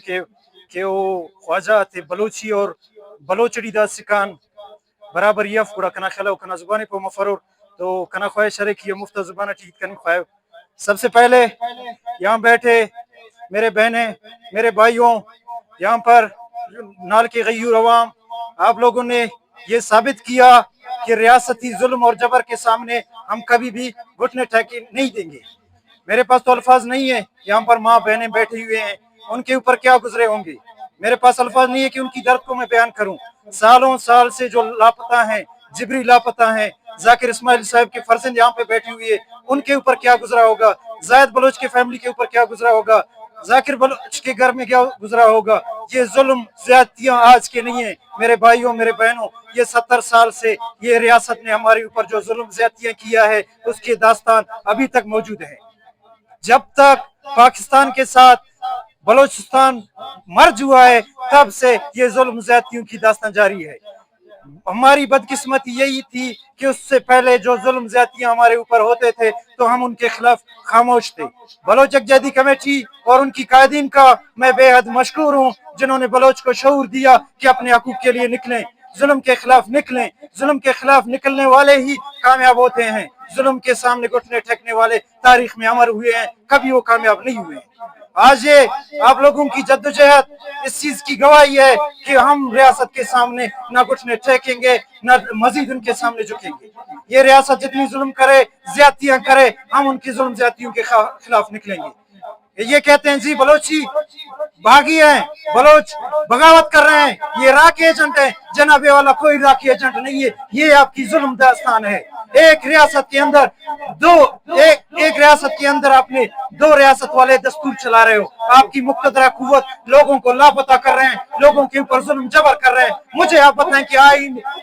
کہ وہ خواجہ تھے بلوچی اور بلوچڑی دا سکان برابر یف پورا کنا خلا کنا زبانی پو مفرور تو کنا خواہ شرک یہ مفت زبانہ ٹھیک کرنے خواہ. سب سے پہلے یہاں بیٹھے میرے بہنیں میرے بھائیوں، یہاں پر نال کے غیور عوام، آپ لوگوں نے یہ ثابت کیا کہ ریاستی ظلم اور جبر کے سامنے ہم کبھی بھی گھٹنے ٹھیکے نہیں دیں گے. میرے پاس تو الفاظ نہیں ہے، یہاں پر ماں بہنیں بیٹھی ہوئے ہیں، ان کے اوپر کیا گزرے ہوں گے. میرے پاس الفاظ نہیں ہے کہ ان کی درد کو میں بیان کروں. سالوں سال سے جو لاپتہ ہیں، جبری لاپتہ ہیں، ذاکر اسماعیل صاحب کے فرزند یہاں پہ بیٹھی ہوئی ہے، ان کے اوپر کیا گزرا ہوگا، زاہد بلوچ کے فیملی کے اوپر کیا گزرا ہوگا، ذاکر بلوچ کے گھر میں کیا گزرا ہوگا. یہ ظلم زیادتیاں آج کے نہیں ہیں میرے بھائیوں میرے بہنوں، یہ 70 سال سے یہ ریاست نے ہمارے اوپر جو ظلم زیادتیاں کیا ہے اس کے داستان ابھی تک موجود ہے. جب تک پاکستان کے ساتھ بلوچستان مرج ہوا ہے تب سے یہ ظلم زیادتیوں کی داستان جاری ہے. ہماری بدقسمتی یہی تھی کہ اس سے پہلے جو ظلم زیادتیاں ہمارے اوپر ہوتے تھے تو ہم ان کے خلاف خاموش تھے. بلوچ یکجہتی کمیٹی اور ان کی قائدین کا میں بے حد مشکور ہوں جنہوں نے بلوچ کو شعور دیا کہ اپنے حقوق کے لیے نکلیں، ظلم کے خلاف نکلیں. ظلم کے خلاف نکلنے والے ہی کامیاب ہوتے ہیں. ظلم کے سامنے گھٹنے ٹھیکنے والے تاریخ میں امر ہوئے ہیں، کبھی وہ کامیاب نہیں ہوئے ہیں. آج یہ آپ لوگوں کی جدوجہد اس چیز کی گواہی ہے کہ ہم ریاست کے سامنے نہ گھٹنے ٹھیکیں گے نہ مزید ان کے سامنے جھکیں گے. یہ ریاست جتنی ظلم کرے زیادتیاں کرے ہم ان کی ظلم زیادتیوں کے خلاف نکلیں گے. یہ کہتے ہیں جی بلوچی باغی ہیں، بلوچ بغاوت کر رہے ہیں، یہ راک ایجنٹ ہے. جناب والا کوئی راک ایجنٹ نہیں ہے، یہ آپ کی ظلم داستان ہے. ایک ریاست کے اندر ایک ریاست کے اندر آپ نے 2 ریاست والے دستور چلا رہے ہو. آپ کی مقتدرہ قوت لوگوں کو لاپتہ کر رہے ہیں، لوگوں کے اوپر ظلم جبر کر رہے ہیں. مجھے آپ بتائیں کہ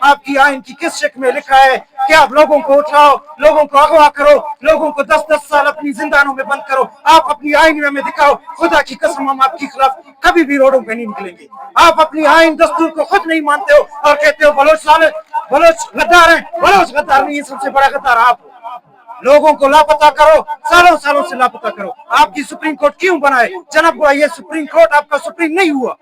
آپ کی آئین کی کس شک میں لکھا ہے کہ آپ لوگوں کو اٹھاؤ، لوگوں کو اغوا کرو، لوگوں کو 10-10 سال اپنی زندانوں میں بند کرو. آپ اپنی آئین میں دکھاؤ. خدا کی قسم ہم آپ کے خلاف کبھی بھی روڈوں پہ نہیں نکلیں گے. آپ اپنی آئین دستور کو خود نہیں مانتے ہو اور کہتے ہو بلوچ غدار ہیں. بلوچ غدار نہیں ہے، سب سے بڑا غدار آپ. لوگوں کو لاپتہ کرو، سالوں سے لاپتہ کرو. آپ کی سپریم کورٹ کیوں بنائے جناب؟ یہ سپریم کورٹ آپ کا سپریم نہیں ہوا.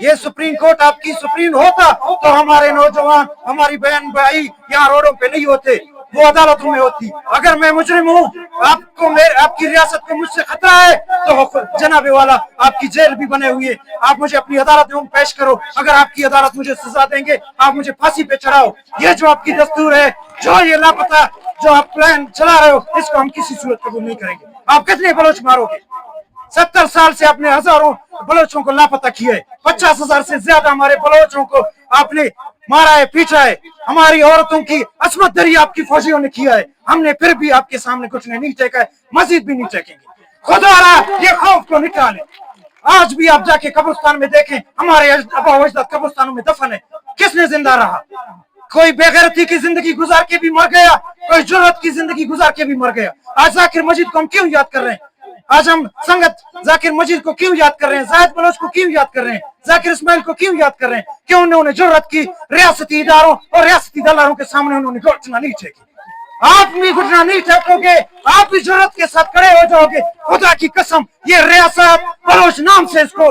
یہ سپریم کورٹ آپ کی سپریم ہوتا تو ہمارے نوجوان ہماری بہن بھائی یہاں روڈوں پہ نہیں ہوتے، وہ عدالتوں میں ہوتی. اگر میں مجرم ہوں، آپ کی ریاست کو مجھ سے خطرہ ہے تو جناب والا آپ کی جیل بھی بنے ہوئی ہے. آپ مجھے اپنی عدالت میں پیش کرو. اگر آپ کی عدالت مجھے سزا دیں گے آپ مجھے پھانسی پہ چڑھاؤ. یہ جو آپ کی دستور ہے، جو یہ لاپتہ جو آپ پلان چلا رہے ہو، اس کو ہم کسی صورت قبول نہیں کریں گے. آپ کتنے بلوچ مارو گے؟ 70 سال سے آپ نے ہزاروں بلوچوں کو لاپتہ کیا ہے. 50,000 سے زیادہ ہمارے بلوچوں کو آپ نے مارا ہے، پیٹا ہے. ہماری عورتوں کی عصمت دری آپ کی فوجیوں نے کیا ہے. ہم نے پھر بھی آپ کے سامنے کچھ نہیں ٹیکا ہے، مزید بھی نہیں ٹیکیں گے. خدا را یہ خوف کو نکالے. آج بھی آپ جا کے قبرستان میں دیکھیں، ہمارے ابا و اجداد قبرستانوں میں دفن ہے. کس نے زندہ رہا؟ کوئی بے غیرتی کی زندگی گزار کے بھی مر گیا، کوئی جرات کی زندگی گزار کے بھی مر گیا. آج ذاکر مجید کو ہم کیوں یاد کر رہے ہیں؟ آج ہم سنگت ذاکر مجید کو کیوں یاد کر رہے ہیں؟ زاہد بلوچ کو کیوں یاد کر رہے ہیں؟ ذاکر اسماعیل کو کیوں یاد کر رہے ہیں؟ کیوں انہوں نے جرات کی ریاستی اداروں اور ریاستی دلالوں کے سامنے انہوں نے گھٹنا نہیں ٹھیکی؟ آپ بھی گھٹنا نہیں ٹھیکو گے، آپ بھی جرات کے ساتھ کھڑے ہو جاؤ گے. خدا کی قسم یہ ریاست بلوچ نام سے اس کو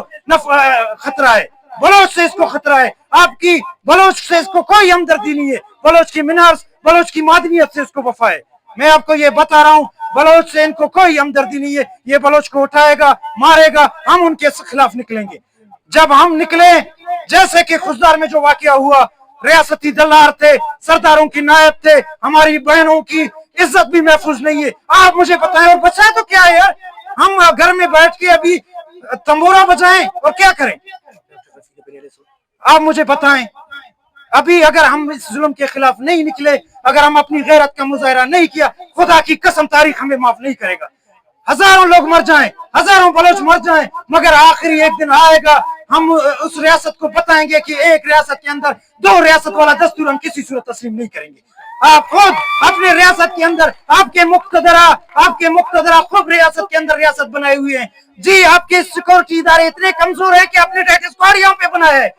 خطرہ ہے، بلوچ سے اس کو خطرہ ہے. آپ کی بلوچ سے اس کو کوئی ہمدردی نہیں ہے. بلوچ کی مینارس، بلوچ کی معدنیت سے اس کو وفا ہے. میں آپ کو یہ بتا رہا ہوں، بلوچ سے ان کو کوئی ہمدردی نہیں ہے. یہ بلوچ کو اٹھائے گا، مارے گا، ہم ان کے خلاف نکلیں گے. جب ہم نکلیں، جیسے کہ خزدار میں جو واقعہ ہوا، ریاستی دلار تھے، سرداروں کی نائب تھے، ہماری بہنوں کی عزت بھی محفوظ نہیں ہے. آپ مجھے بتائیں اور بچائیں تو کیا ہے یار؟ ہم گھر میں بیٹھ کے ابھی تمبورا بجائیں اور کیا کریں؟ آپ مجھے بتائیں. ابھی اگر ہم اس ظلم کے خلاف نہیں نکلے، اگر ہم اپنی غیرت کا مظاہرہ نہیں کیا، خدا کی قسم تاریخ ہمیں معاف نہیں کرے گا. ہزاروں لوگ مر جائیں، ہزاروں بلوچ مر جائیں، مگر آخری ایک دن آئے گا ہم اس ریاست کو بتائیں گے کہ ایک ریاست کے اندر 2 ریاست والا دستور ہم کسی صورت تسلیم نہیں کریں گے. آپ خود اپنے ریاست کے اندر آپ کے مقتدرہ خود ریاست کے اندر ریاست بنائے ہوئے ہیں. جی آپ کے سیکورٹی ادارے اتنے کمزور ہیں کہ آپ نے ڈیٹ اسکواڈ یہاں پہ بنایا ہے.